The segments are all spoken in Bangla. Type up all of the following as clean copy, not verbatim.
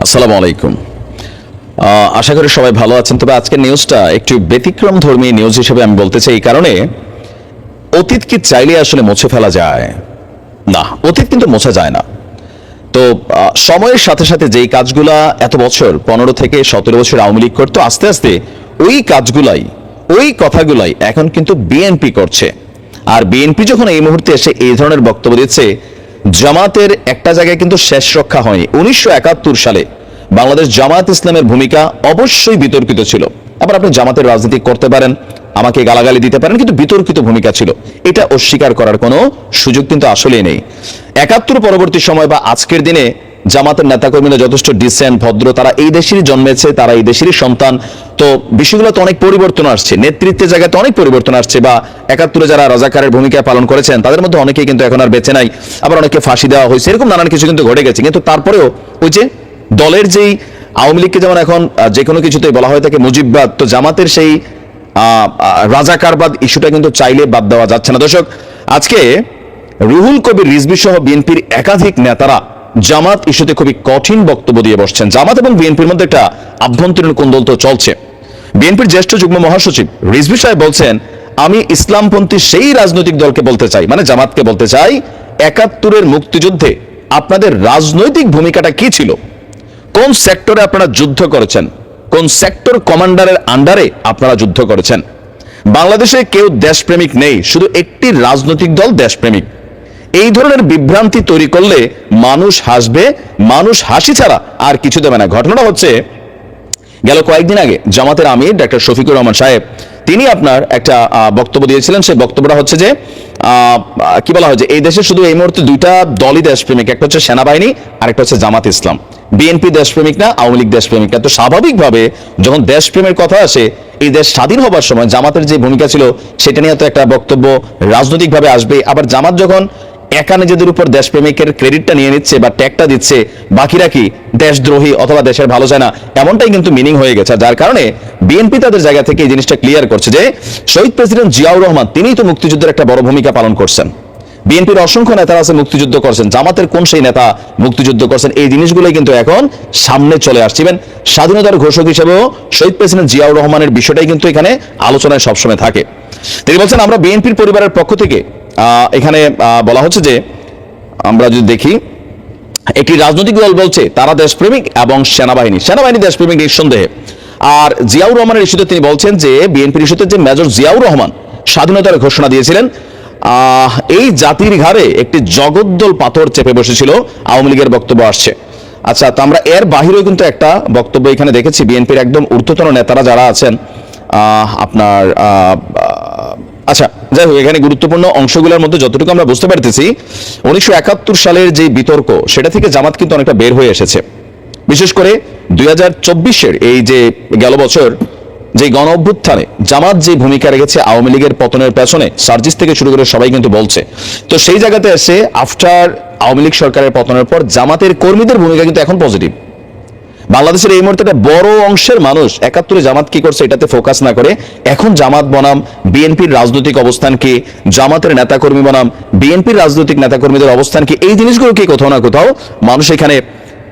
আসসালামু আলাইকুম। আশা করি সবাই ভালো আছেন। তবে আজকের নিউজটা একটু ব্যতিক্রম ধর্মী নিউজ হিসেবে আমি বলতে চাই, এই কারণে অতীত কি চাইলে আসলে মুছে ফেলা যায়? না, অতীত কিন্তু মোছা যায় না। তো সময়ের সাথে সাথে যেই কাজগুলা এত বছর 15 থেকে 17 বছর আওয়ামী লীগ করতো, আস্তে আস্তে ওই কাজগুলাই, ওই কথাগুলাই এখন কিন্তু বিএনপি করছে। আর বিএনপি যখন এই মুহূর্তে এসে এই ধরনের বক্তব্য দিচ্ছে, জামাতের একটা জায়গায় কিন্তু শেষ রক্ষা হয়নি। 1971 সালে বাংলাদেশ জামাত ইসলামের ভূমিকা অবশ্যই বিতর্কিত ছিল। আবার আপনি জামাতের রাজনীতি করতে পারেন, আমাকে গালাগালি দিতে পারেন, কিন্তু বিতর্কিত ভূমিকা ছিল, এটা অস্বীকার করার কোনো সুযোগ কিন্তু আসলেই নেই। 71 পরবর্তী সময় বা আজকের দিনে জামাতের নেতাকর্মীরা যথেষ্ট ডিসেন্ট, ভদ্র, তারা এই দেশেরই জন্মেছে, তারা এই দেশেরই সন্তান। তো বিষয়গুলোতে অনেক পরিবর্তন আসছে, নেতৃত্বের জায়গাতে অনেক পরিবর্তন আসছে। বা 71-এ যারা রাজাকারের ভূমিকা পালন করেছেন তাদের মধ্যে অনেকেই কিন্তু এখন আর বেঁচে নাই, আবার অনেকে ফাঁসি দেওয়া হয়েছে, এরকম নানান কিছু কিন্তু ঘটে গেছে। কিন্তু তারপরেও ওই যে দলের যেই আওয়ামী লীগকে যেমন এখন যে কোনো কিছুতেই বলা হয় থাকে মুজিববাদ, তো জামাতের সেই রাজাকারবাদ ইস্যুটা কিন্তু চাইলে বাদ দেওয়া যাচ্ছে না। দর্শক, আজকে রুহুল কবির রিজভী সহ বিএনপির একাধিক নেতারা জামাত ইস্যুতে খুবই কঠিন বক্তব্য দিয়ে বসছেন। জামাত এবং বিএনপির মধ্যে একটা আভ্যন্তরীণ কোন্দল তো চলছে। বিএনপির জ্যেষ্ঠ যুগ্ম মহাসচিব রিজভী সাহেব বলছেন, আমি ইসলামপন্থী সেই রাজনৈতিক দলকে বলতে চাই, মানে জামাতকে বলতে চাই, 71-এর মুক্তিযুদ্ধে আপনাদের রাজনৈতিক ভূমিকাটা কি ছিল? কোন সেক্টরে আপনারা যুদ্ধ করেছেন? কোন সেক্টর কমান্ডারের আন্ডারে আপনারা যুদ্ধ করেছেন? বাংলাদেশে কেউ দেশপ্রেমিক নেই, শুধু একটি রাজনৈতিক দল দেশপ্রেমিক। এই ধরনের বিভ্রান্তি তৈরি করলে মানুষ হাসবে, মানুষ হাসি ছাড়া আর কিছু দেবে না। ঘটনাটা হচ্ছে, গেল কয়েকদিন আগে জামাতের আমির ডাক্তার শফিকুর রহমান সাহেব, তিনি আপনার একটা বক্তব্য দিয়েছিলেন। সেই বক্তব্যটা হচ্ছে যে কি বলা হয় যে এই দেশে শুধু এই মুহূর্তে দুইটা দলই দেশপ্রেমিক, একটা হচ্ছে সেনাবাহিনী আর একটা হচ্ছে জামাত ইসলাম। বিএনপি দেশপ্রেমিক না, আওয়ামী লীগ দেশপ্রেমিক না। তো স্বাভাবিকভাবে যখন দেশপ্রেমের কথা আসে, এই দেশ স্বাধীন হবার সময় জামাতের যে ভূমিকা ছিল সেটা নিয়ে তো একটা বক্তব্য রাজনৈতিকভাবে আসবে। আবার জামাত যখন একা নিজেদের উপর দেশপ্রেমিকের ক্রেডিটটা নিয়ে নিচ্ছে বা ট্যাগটা দিচ্ছে, বাকিরা কি দেশদ্রোহী অথবা দেশের ভালো চায় না, এমনটাই কিন্তু মিনিং হয়ে গেছে। যার কারণে বিএনপি তাদের জায়গা থেকে এই জিনিসটা ক্লিয়ার করছে যে শহীদ প্রেসিডেন্ট জিয়াউর রহমান তিনিই তো মুক্তিযুদ্ধের একটা বড় ভূমিকা পালন করছেন। বিএনপির অসংখ্য নেতারা আছে মুক্তিযুদ্ধ করছেন, জামাতের কোন সেই নেতা মুক্তিযুদ্ধ করছেন? এই জিনিসগুলোই কিন্তু এখন সামনে চলে আসছে। স্বাধীনতার ঘোষক হিসেবেও শহীদ প্রেসিডেন্ট জিয়াউর রহমানের বিষয়টাই কিন্তু এখানে আলোচনায় সবসময় থাকে। তিনি বলছেন, আমরা বিএনপির পরিবারের পক্ষ থেকে এখানে বলা হচ্ছে যে আমরা যদি দেখি, একটি রাজনৈতিক দল বলছে তারা দেশপ্রেমিক এবং সেনাবাহিনী দেশপ্রেমিক নিঃসন্দেহে। আর জিয়াউর রহমানের ইস্যুতে তিনি বলছেন যে বিএনপির ইস্যুতে যে মেজর জিয়াউর রহমান স্বাধীনতার ঘোষণা দিয়েছিলেন, এই জাতির ঘাড়ে একটি জগদ্দল পাথর চেপে বসেছিল, আওয়ামী লীগের বক্তব্য আসছে। আচ্ছা, তো আমরা এর বাহিরেও কিন্তু একটা বক্তব্য এখানে দেখেছি বিএনপির একদম ঊর্ধ্বতন নেতারা যারা আছেন আপনার আচ্ছা যাই হোক, এখানে গুরুত্বপূর্ণ অংশগুলোর মধ্যে যতটুকু আমরা বুঝতে পারতেছি, 1971 সালের যে বিতর্ক, সেটা থেকে জামাত কিন্তু অনেকটা বের হয়ে এসেছে। বিশেষ করে 2024-এর এই যে গেল বছর যে গণ অভ্যুত্থানে জামাত যে ভূমিকা রেখেছে আওয়ামী লীগের পতনের পেছনে, সার্জিস থেকে শুরু করে সবাই কিন্তু বলছে। তো সেই জায়গাতে এসে আফটার আওয়ামী লীগ সরকারের পতনের পর জামাতের কর্মীদের ভূমিকা কিন্তু এখন পজিটিভ। বাংলাদেশের এই মুহূর্তে বড় অংশের মানুষ 71-এ জামাত কি করছে এটাতে ফোকাস না করে এখন জামাত বনাম বিএনপির রাজনৈতিক অবস্থান কি, জামাতের নেতাকর্মী বনাম বিএনপির রাজনৈতিক নেতাকর্মীদের অবস্থান কি, এই জিনিসগুলোকে কোথাও না কোথাও মানুষ এখানে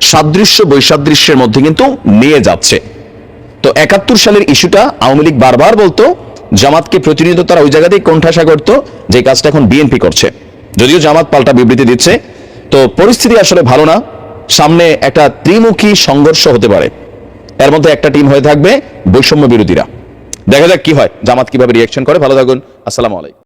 সাদৃশ্য বৈসাদৃশ্যের মধ্যে কিন্তু নিয়ে যাচ্ছে। তো 71 সালের ইস্যুটা আওয়ামী লীগ বারবার বলতো, জামাতকে প্রতিনিয়ত তারা ওই জায়গাতেই কোণঠাসা করতো, যে কাজটা এখন বিএনপি করছে। যদিও জামাত পাল্টা বিবৃতি দিচ্ছে, তো পরিস্থিতি আসলে ভালো না। সামনে একটা ত্রিমুখী সংঘর্ষ হতে পারে, এর মধ্যে একটা টিম হয়ে থাকবে বৈষম্য বিরোধীরা। দেখা যাক কি হয়, জামাত কিভাবে রিয়াকশন করে। ভালো থাকুন, আসসালামু আলাইকুম।